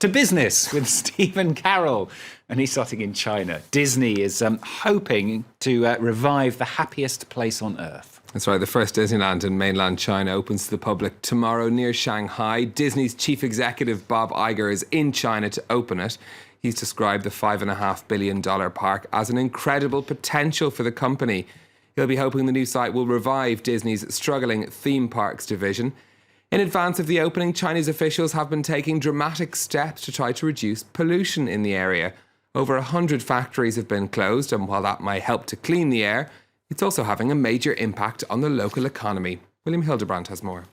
To business with Stephen Carroll. And he's starting in China. Disney is hoping to revive the happiest place on earth. That's right. The first Disneyland in mainland China opens to the public tomorrow near Shanghai. Disney's chief executive, Bob Iger, is in China to open it. He's described the $5.5 billion park as an incredible potential for the company. He'll be hoping the new site will revive Disney's struggling theme parks division. In advance of the opening, Chinese officials have been taking dramatic steps to try to reduce pollution in the area. Over 100 factories have been closed, and while that might help to clean the air, it's also having a major impact on the local economy. William Hildebrandt has more.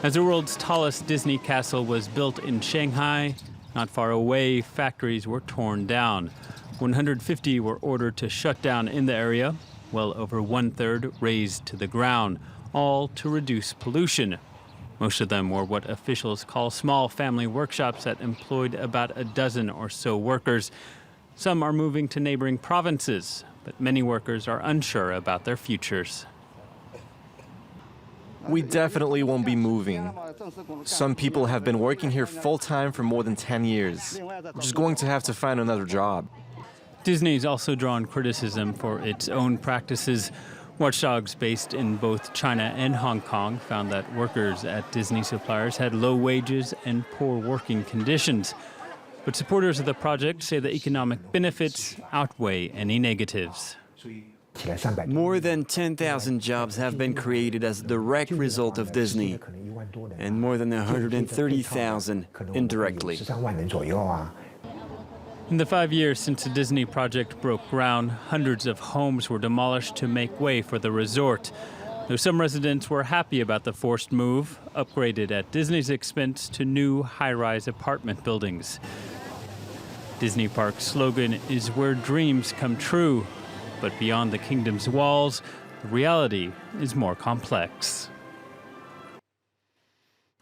As the world's tallest Disney castle was built in Shanghai, not far away, factories were torn down. 150 were ordered to shut down in the area, well over one-third razed to the ground, all to reduce pollution. Most of them were what officials call small family workshops that employed about a dozen or so workers. Some are moving to neighboring provinces, but many workers are unsure about their futures. We definitely won't be moving. Some people have been working here full-time for more than 10 years. We're just going to have to find another job. Disney's also drawn criticism for its own practices. Watchdogs based in both China and Hong Kong found that workers at Disney suppliers had low wages and poor working conditions. But supporters of the project say the economic benefits outweigh any negatives. More than 10,000 jobs have been created as a direct result of Disney, and more than 130,000 indirectly. In the 5 years since the Disney project broke ground, hundreds of homes were demolished to make way for the resort. Though some residents were happy about the forced move, upgraded at Disney's expense to new high-rise apartment buildings. Disney Park's slogan is "Where dreams come true," but beyond the kingdom's walls, the reality is more complex.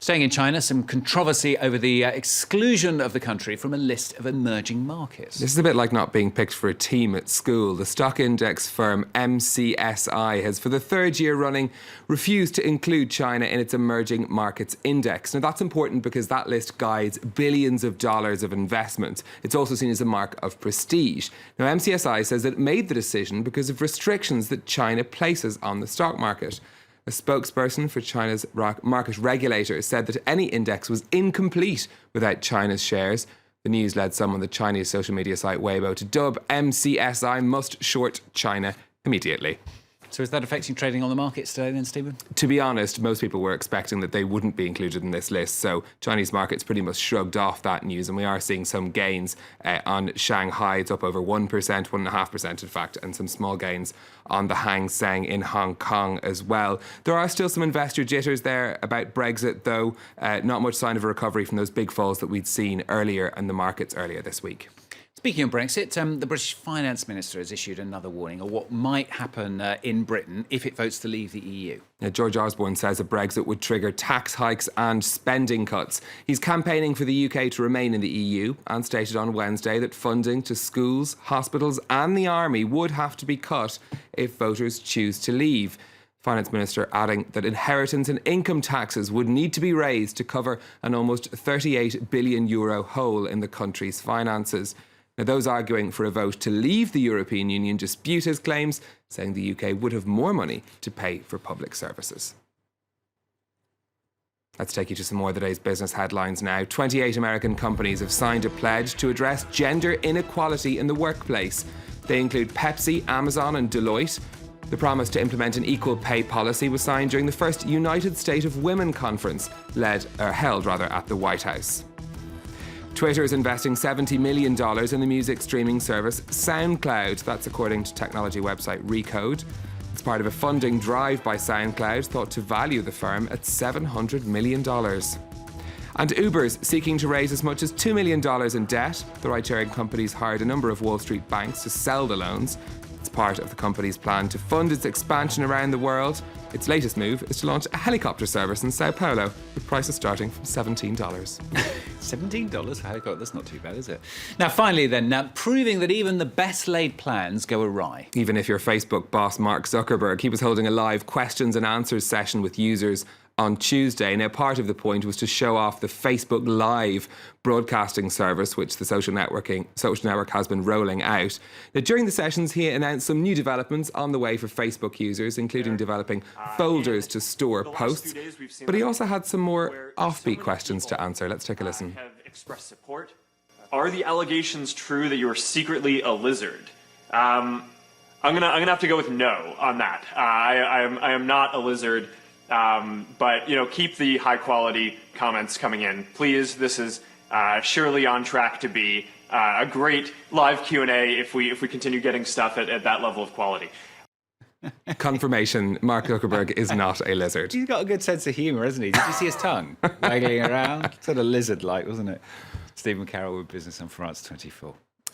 Staying in China, some controversy over the exclusion of the country from a list of emerging markets. This is a bit like not being picked for a team at school. The stock index firm MCSI has, for the third year running, refused to include China in its emerging markets index. Now, that's important because that list guides billions of dollars of investment. It's also seen as a mark of prestige. Now, MCSI says that it made the decision because of restrictions that China places on the stock market. A spokesperson for China's market regulator said that any index was incomplete without China's shares. The news led some on the Chinese social media site Weibo to dub MCSI must short China immediately. So is that affecting trading on the markets today then, Stephen? To be honest, most people were expecting that they wouldn't be included in this list, so Chinese markets pretty much shrugged off that news, and we are seeing some gains on Shanghai. It's up over 1%, 1.5% in fact, and some small gains on the Hang Seng in Hong Kong as well. There are still some investor jitters there about Brexit, though. Not much sign of a recovery from those big falls that we'd seen earlier in the markets earlier this week. Speaking of Brexit, the British Finance Minister has issued another warning of what might happen in Britain if it votes to leave the EU. George Osborne says a Brexit would trigger tax hikes and spending cuts. He's campaigning for the UK to remain in the EU and stated on Wednesday that funding to schools, hospitals and the army would have to be cut if voters choose to leave. Finance Minister adding that inheritance and income taxes would need to be raised to cover an almost €38 billion hole in the country's finances. Now, those arguing for a vote to leave the European Union dispute his claims, saying the UK would have more money to pay for public services. Let's take you to some more of the day's business headlines now. 28 American companies have signed a pledge to address gender inequality in the workplace. They include Pepsi, Amazon and Deloitte. The promise to implement an equal pay policy was signed during the first United State of Women conference held at the White House. Twitter is investing $70 million in the music streaming service SoundCloud. That's according to technology website Recode. It's part of a funding drive by SoundCloud thought to value the firm at $700 million. And Uber's seeking to raise as much as $2 million in debt. The ride-sharing company's hired a number of Wall Street banks to sell the loans. It's part of the company's plan to fund its expansion around the world. Its latest move is to launch a helicopter service in Sao Paulo, with prices starting from $17. $17 for a helicopter? That's not too bad, is it? Now, finally then, proving that even the best laid plans go awry. Even if you're Facebook boss Mark Zuckerberg, he was holding a live questions and answers session with users on Tuesday. Now, part of the point was to show off the Facebook Live broadcasting service, which the social network has been rolling out. Now, during the sessions, he announced some new developments on the way for Facebook users, including developing folders to store posts. But he also had some more offbeat questions to answer. Let's take a listen. Have expressed support. Are the allegations true that you are secretly a lizard? I'm gonna have to go with no on that. I am not a lizard, but keep the high quality comments coming in, please. This is surely on track to be a great live Q&A if we continue getting stuff at that level of quality. Confirmation, Mark Zuckerberg is not a lizard. He's got a good sense of humour, hasn't he? Did you see his tongue waggling around? Sort of lizard-like, wasn't it? Stephen Carroll with Business on France 24.